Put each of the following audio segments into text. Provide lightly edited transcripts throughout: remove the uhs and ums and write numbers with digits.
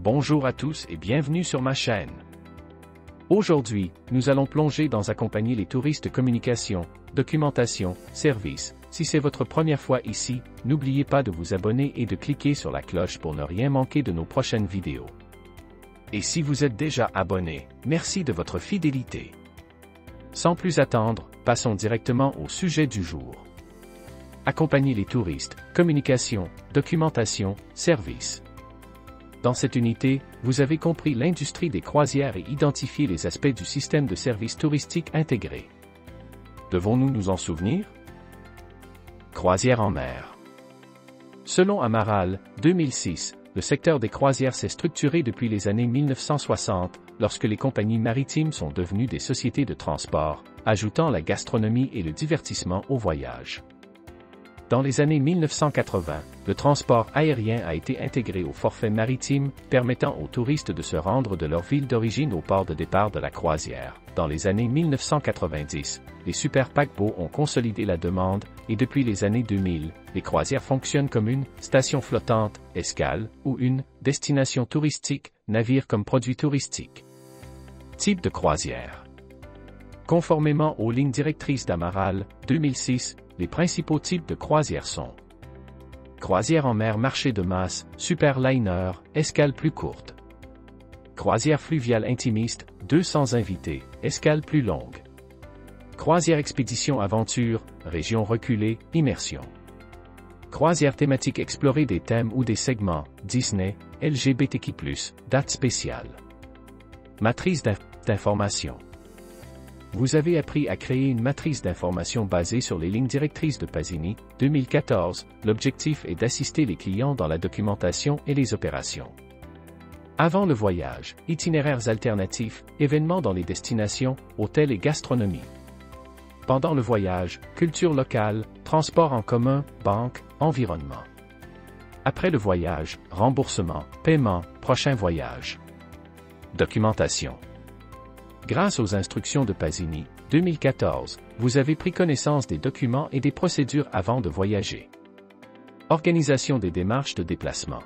Bonjour à tous et bienvenue sur ma chaîne. Aujourd'hui, nous allons plonger dans accompagner les touristes communication, documentation, services. Si c'est votre première fois ici, n'oubliez pas de vous abonner et de cliquer sur la cloche pour ne rien manquer de nos prochaines vidéos. Et si vous êtes déjà abonné, merci de votre fidélité. Sans plus attendre, passons directement au sujet du jour. Accompagner les touristes, communication, documentation, services. Dans cette unité, vous avez compris l'industrie des croisières et identifié les aspects du système de services touristiques intégré. Devons-nous nous en souvenir? Croisières en mer. Selon Amaral, 2006, le secteur des croisières s'est structuré depuis les années 1960, lorsque les compagnies maritimes sont devenues des sociétés de transport, ajoutant la gastronomie et le divertissement au voyage. Dans les années 1980, le transport aérien a été intégré au forfait maritime, permettant aux touristes de se rendre de leur ville d'origine au port de départ de la croisière. Dans les années 1990, les super paquebots ont consolidé la demande, et depuis les années 2000, les croisières fonctionnent comme une station flottante, escale, ou une destination touristique, navire comme produit touristique. Type de croisière. Conformément aux lignes directrices d'Amaral, 2006, les principaux types de croisières sont croisière en mer marché de masse, superliner, escale plus courte. Croisière fluviale intimiste, 200 invités, escale plus longue. Croisière expédition aventure, région reculée, immersion. Croisière thématique explorer des thèmes ou des segments, Disney, LGBTQ+, date spéciale. Matrice d'information. Vous avez appris à créer une matrice d'information basée sur les lignes directrices de Pasini, 2014. L'objectif est d'assister les clients dans la documentation et les opérations. Avant le voyage, itinéraires alternatifs, événements dans les destinations, hôtels et gastronomie. Pendant le voyage, culture locale, transport en commun, banque, environnement. Après le voyage, remboursement, paiement, prochain voyage. Documentation. Grâce aux instructions de Pasini, 2014, vous avez pris connaissance des documents et des procédures avant de voyager. Organisation des démarches de déplacement.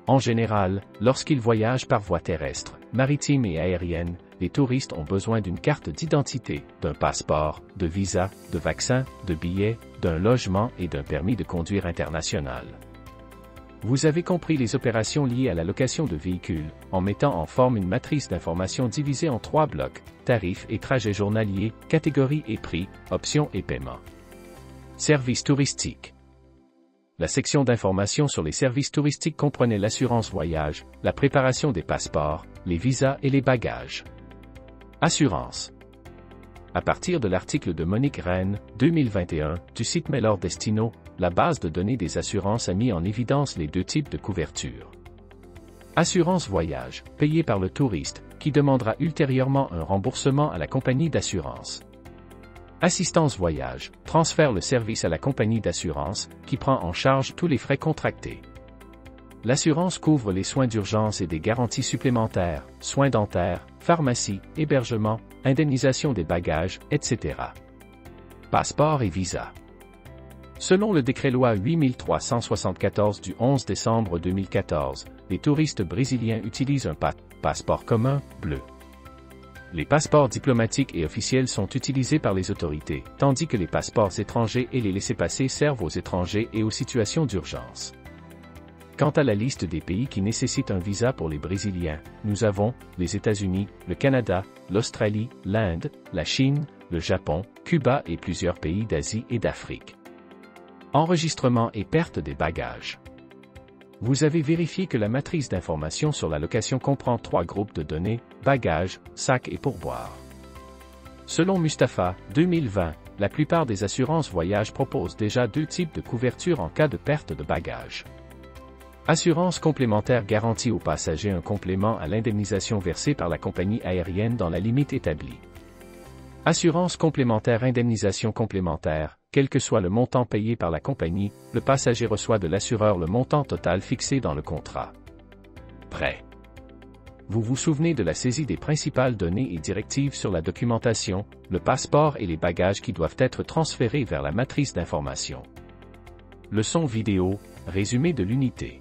En général, lorsqu'ils voyagent par voie terrestre, maritime et aérienne, les touristes ont besoin d'une carte d'identité, d'un passeport, de visa, de vaccin, de billets, d'un logement et d'un permis de conduire international. Vous avez compris les opérations liées à la location de véhicules, en mettant en forme une matrice d'information divisée en 3 blocs, tarifs et trajets journaliers, catégories et prix, options et paiements. Services touristiques. La section d'information sur les services touristiques comprenait l'assurance voyage, la préparation des passeports, les visas et les bagages. Assurance. À partir de l'article de Monique Rennes, 2021, du site Mellor Destino, la base de données des assurances a mis en évidence les 2 types de couverture. Assurance voyage, payée par le touriste, qui demandera ultérieurement un remboursement à la compagnie d'assurance. Assistance voyage, transfère le service à la compagnie d'assurance, qui prend en charge tous les frais contractés. L'assurance couvre les soins d'urgence et des garanties supplémentaires, soins dentaires, pharmacie, hébergement, indemnisation des bagages, etc. Passeport et visa. Selon le décret-loi 8374 du 11 décembre 2014, les touristes brésiliens utilisent un passeport commun, bleu. Les passeports diplomatiques et officiels sont utilisés par les autorités, tandis que les passeports étrangers et les laissez-passer servent aux étrangers et aux situations d'urgence. Quant à la liste des pays qui nécessitent un visa pour les Brésiliens, nous avons les États-Unis, le Canada, l'Australie, l'Inde, la Chine, le Japon, Cuba et plusieurs pays d'Asie et d'Afrique. Enregistrement et perte des bagages. Vous avez vérifié que la matrice d'information sur la location comprend 3 groupes de données, bagages, sacs et pourboires. Selon Mustapha, 2020, la plupart des assurances voyage proposent déjà 2 types de couverture en cas de perte de bagages. Assurance complémentaire garantit aux passagers un complément à l'indemnisation versée par la compagnie aérienne dans la limite établie. Assurance complémentaire indemnisation complémentaire, quel que soit le montant payé par la compagnie, le passager reçoit de l'assureur le montant total fixé dans le contrat. Prêt. Vous vous souvenez de la saisie des principales données et directives sur la documentation, le passeport et les bagages qui doivent être transférés vers la matrice d'information. Leçon vidéo, résumé de l'unité.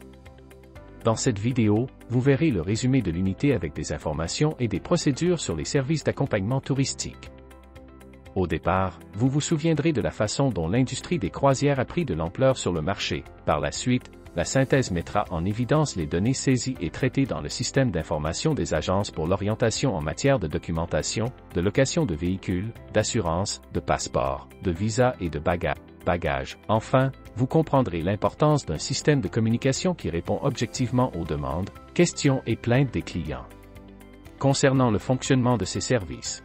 Dans cette vidéo, vous verrez le résumé de l'unité avec des informations et des procédures sur les services d'accompagnement touristique. Au départ, vous vous souviendrez de la façon dont l'industrie des croisières a pris de l'ampleur sur le marché. Par la suite, la synthèse mettra en évidence les données saisies et traitées dans le système d'information des agences pour l'orientation en matière de documentation, de location de véhicules, d'assurance, de passeports, de visas et de bagages. Enfin, vous comprendrez l'importance d'un système de communication qui répond objectivement aux demandes, questions et plaintes des clients. Concernant le fonctionnement de ces services.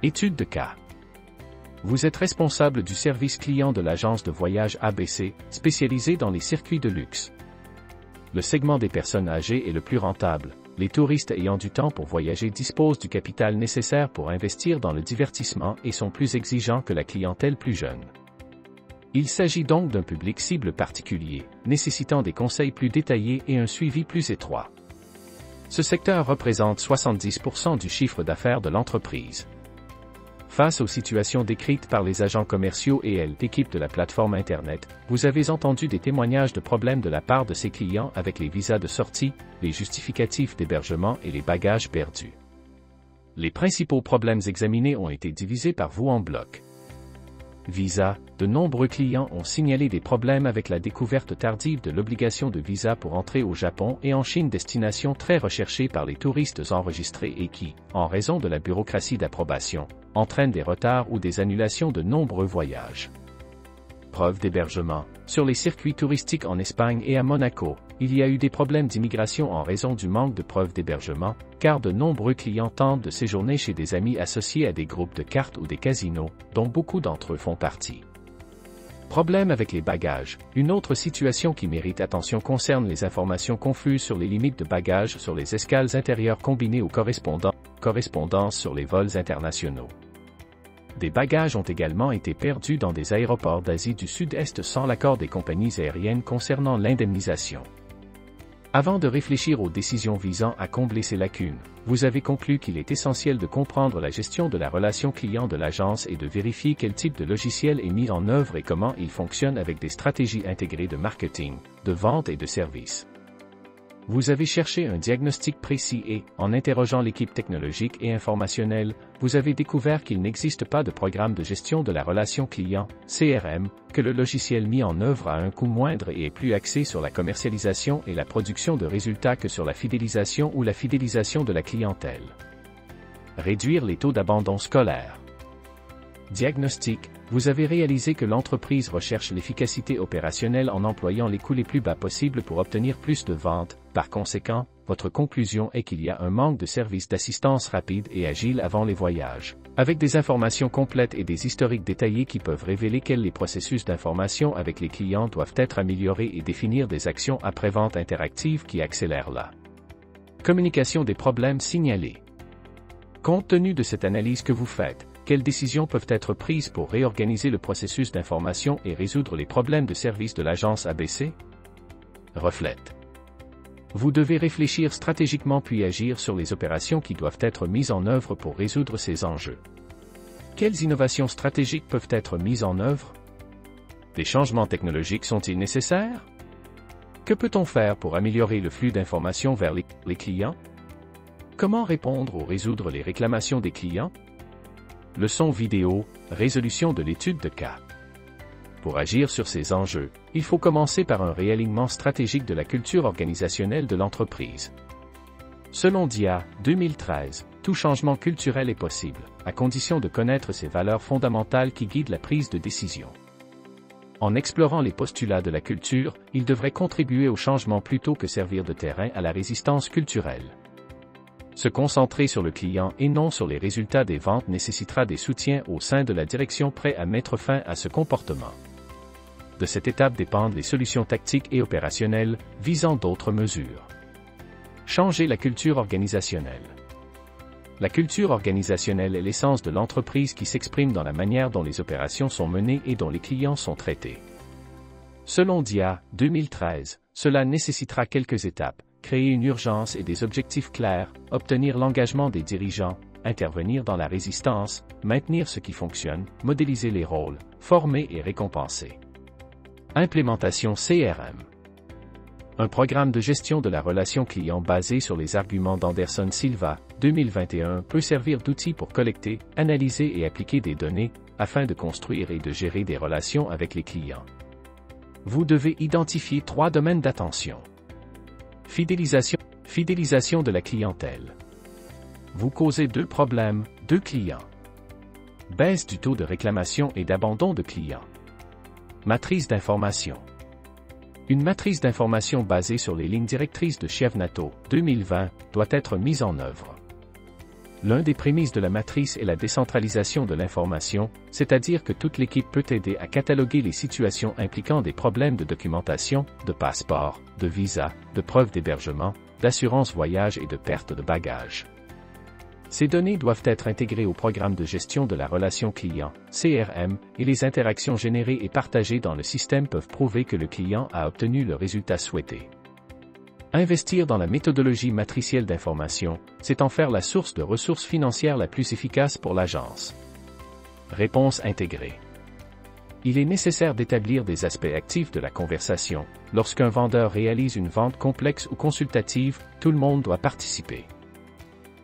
Étude de cas. Vous êtes responsable du service client de l'agence de voyage ABC, spécialisée dans les circuits de luxe. Le segment des personnes âgées est le plus rentable. Les touristes ayant du temps pour voyager disposent du capital nécessaire pour investir dans le divertissement et sont plus exigeants que la clientèle plus jeune. Il s'agit donc d'un public cible particulier, nécessitant des conseils plus détaillés et un suivi plus étroit. Ce secteur représente 70% du chiffre d'affaires de l'entreprise. Face aux situations décrites par les agents commerciaux et l'équipe de la plateforme Internet, vous avez entendu des témoignages de problèmes de la part de ces clients avec les visas de sortie, les justificatifs d'hébergement et les bagages perdus. Les principaux problèmes examinés ont été divisés par vous en blocs. Visa, de nombreux clients ont signalé des problèmes avec la découverte tardive de l'obligation de visa pour entrer au Japon et en Chine, destination très recherchée par les touristes enregistrés et qui, en raison de la bureaucratie d'approbation, entraîne des retards ou des annulations de nombreux voyages. Preuve d'hébergement. Sur les circuits touristiques en Espagne et à Monaco, il y a eu des problèmes d'immigration en raison du manque de preuves d'hébergement, car de nombreux clients tentent de séjourner chez des amis associés à des groupes de cartes ou des casinos, dont beaucoup d'entre eux font partie. Problème avec les bagages. Une autre situation qui mérite attention concerne les informations confuses sur les limites de bagages sur les escales intérieures combinées aux correspondances sur les vols internationaux. Des bagages ont également été perdus dans des aéroports d'Asie du Sud-Est sans l'accord des compagnies aériennes concernant l'indemnisation. Avant de réfléchir aux décisions visant à combler ces lacunes, vous avez conclu qu'il est essentiel de comprendre la gestion de la relation client de l'agence et de vérifier quel type de logiciel est mis en œuvre et comment il fonctionne avec des stratégies intégrées de marketing, de vente et de service. Vous avez cherché un diagnostic précis et, en interrogeant l'équipe technologique et informationnelle, vous avez découvert qu'il n'existe pas de programme de gestion de la relation client, CRM, que le logiciel mis en œuvre a un coût moindre et est plus axé sur la commercialisation et la production de résultats que sur la fidélisation ou la fidélisation de la clientèle. Réduire les taux d'abandon scolaire. Diagnostic. Vous avez réalisé que l'entreprise recherche l'efficacité opérationnelle en employant les coûts les plus bas possibles pour obtenir plus de ventes. Par conséquent, votre conclusion est qu'il y a un manque de services d'assistance rapide et agile avant les voyages, avec des informations complètes et des historiques détaillés qui peuvent révéler quels les processus d'information avec les clients doivent être améliorés et définir des actions après-vente interactives qui accélèrent la communication des problèmes signalés. Compte tenu de cette analyse que vous faites, quelles décisions peuvent être prises pour réorganiser le processus d'information et résoudre les problèmes de service de l'agence ABC? Reflète. Vous devez réfléchir stratégiquement puis agir sur les opérations qui doivent être mises en œuvre pour résoudre ces enjeux. Quelles innovations stratégiques peuvent être mises en œuvre? Des changements technologiques sont-ils nécessaires? Que peut-on faire pour améliorer le flux d'informations vers les clients? Comment répondre ou résoudre les réclamations des clients? Leçon vidéo, résolution de l'étude de cas. Pour agir sur ces enjeux, il faut commencer par un réalignement stratégique de la culture organisationnelle de l'entreprise. Selon DIA, 2013, tout changement culturel est possible, à condition de connaître ces valeurs fondamentales qui guident la prise de décision. En explorant les postulats de la culture, il devrait contribuer au changement plutôt que servir de terrain à la résistance culturelle. Se concentrer sur le client et non sur les résultats des ventes nécessitera des soutiens au sein de la direction prêts à mettre fin à ce comportement. De cette étape dépendent les solutions tactiques et opérationnelles, visant d'autres mesures. Changer la culture organisationnelle. La culture organisationnelle est l'essence de l'entreprise qui s'exprime dans la manière dont les opérations sont menées et dont les clients sont traités. Selon DIA, 2013, cela nécessitera quelques étapes. Créer une urgence et des objectifs clairs, obtenir l'engagement des dirigeants, intervenir dans la résistance, maintenir ce qui fonctionne, modéliser les rôles, former et récompenser. Implémentation CRM. Un programme de gestion de la relation client basé sur les arguments d'Anderson Silva, 2021, peut servir d'outil pour collecter, analyser et appliquer des données, afin de construire et de gérer des relations avec les clients. Vous devez identifier 3 domaines d'attention. Fidélisation de la clientèle. Vous causez 2 problèmes, 2 clients. Baisse du taux de réclamation et d'abandon de clients. Matrice d'information. Une matrice d'information basée sur les lignes directrices de Chiavnato, 2020, doit être mise en œuvre. L'un des prémices de la matrice est la décentralisation de l'information, c'est-à-dire que toute l'équipe peut aider à cataloguer les situations impliquant des problèmes de documentation, de passeport, de visa, de preuve d'hébergement, d'assurance voyage et de perte de bagages. Ces données doivent être intégrées au programme de gestion de la relation client, CRM, et les interactions générées et partagées dans le système peuvent prouver que le client a obtenu le résultat souhaité. Investir dans la méthodologie matricielle d'information, c'est en faire la source de ressources financières la plus efficace pour l'agence. Réponse intégrée. Il est nécessaire d'établir des aspects actifs de la conversation. Lorsqu'un vendeur réalise une vente complexe ou consultative, tout le monde doit participer.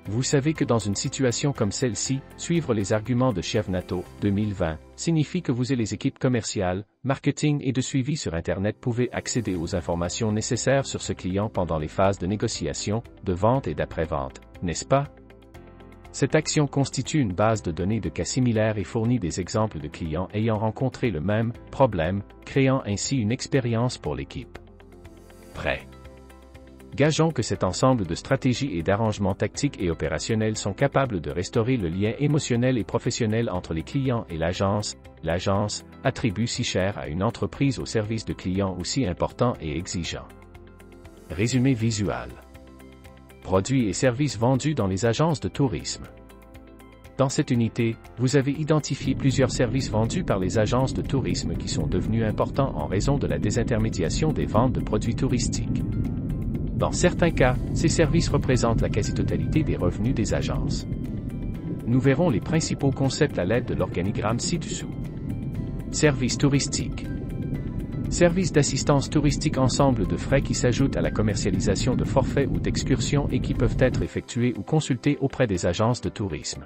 Vous savez que dans une situation comme celle-ci, suivre les arguments de Chiavnato, 2020, signifie que vous et les équipes commerciales, marketing et de suivi sur Internet pouvez accéder aux informations nécessaires sur ce client pendant les phases de négociation, de vente et d'après-vente, n'est-ce pas? Cette action constitue une base de données de cas similaires et fournit des exemples de clients ayant rencontré le même problème, créant ainsi une expérience pour l'équipe. Prêt. Gageons que cet ensemble de stratégies et d'arrangements tactiques et opérationnels sont capables de restaurer le lien émotionnel et professionnel entre les clients et l'agence, attribut si cher à une entreprise au service de clients aussi important et exigeant. Résumé visuel. Produits et services vendus dans les agences de tourisme. Dans cette unité, vous avez identifié plusieurs services vendus par les agences de tourisme qui sont devenus importants en raison de la désintermédiation des ventes de produits touristiques. Dans certains cas, ces services représentent la quasi-totalité des revenus des agences. Nous verrons les principaux concepts à l'aide de l'organigramme ci-dessous. Services touristiques. Services d'assistance touristique, ensemble de frais qui s'ajoutent à la commercialisation de forfaits ou d'excursions et qui peuvent être effectués ou consultés auprès des agences de tourisme.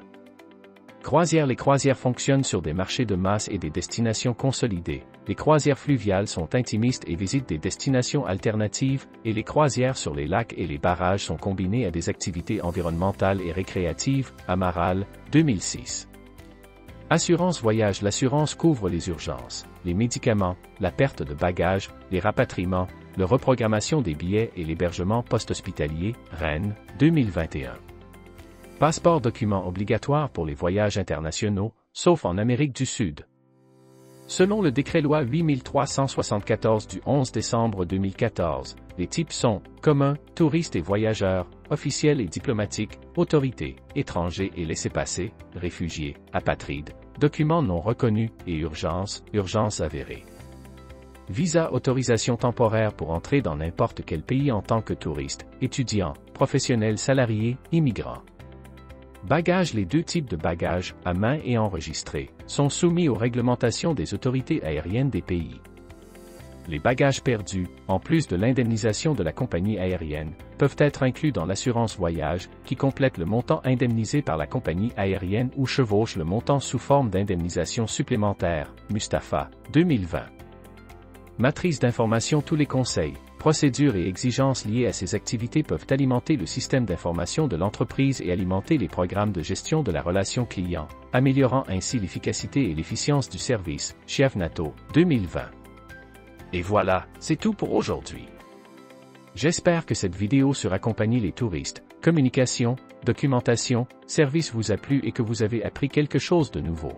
Croisières. Les croisières fonctionnent sur des marchés de masse et des destinations consolidées. Les croisières fluviales sont intimistes et visitent des destinations alternatives, et les croisières sur les lacs et les barrages sont combinées à des activités environnementales et récréatives. Amaral, 2006. Assurance voyage. L'assurance couvre les urgences, les médicaments, la perte de bagages, les rapatriements, la reprogrammation des billets et l'hébergement post-hospitalier. Rennes, 2021. Passeport, document obligatoire pour les voyages internationaux, sauf en Amérique du Sud. Selon le décret-loi 8374 du 11 décembre 2014, les types sont communs, touristes et voyageurs, officiels et diplomatiques, autorités, étrangers et laissez-passer, réfugiés, apatrides, documents non reconnus et urgence avérée. Visa, autorisation temporaire pour entrer dans n'importe quel pays en tant que touriste, étudiant, professionnel, salarié, immigrant. Bagages. Les 2 types de bagages, à main et enregistrés, sont soumis aux réglementations des autorités aériennes des pays. Les bagages perdus, en plus de l'indemnisation de la compagnie aérienne, peuvent être inclus dans l'assurance voyage, qui complète le montant indemnisé par la compagnie aérienne ou chevauche le montant sous forme d'indemnisation supplémentaire. Mustapha, 2020. Matrice d'information. Tous les conseils, procédures et exigences liées à ces activités peuvent alimenter le système d'information de l'entreprise et alimenter les programmes de gestion de la relation client, améliorant ainsi l'efficacité et l'efficience du service. Chiavnato, 2020. Et voilà, c'est tout pour aujourd'hui. J'espère que cette vidéo sur accompagner les touristes, communication, documentation, service vous a plu et que vous avez appris quelque chose de nouveau.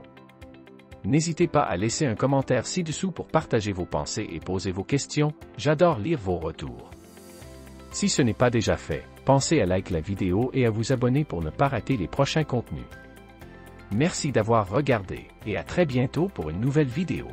N'hésitez pas à laisser un commentaire ci-dessous pour partager vos pensées et poser vos questions, j'adore lire vos retours. Si ce n'est pas déjà fait, pensez à liker la vidéo et à vous abonner pour ne pas rater les prochains contenus. Merci d'avoir regardé, et à très bientôt pour une nouvelle vidéo.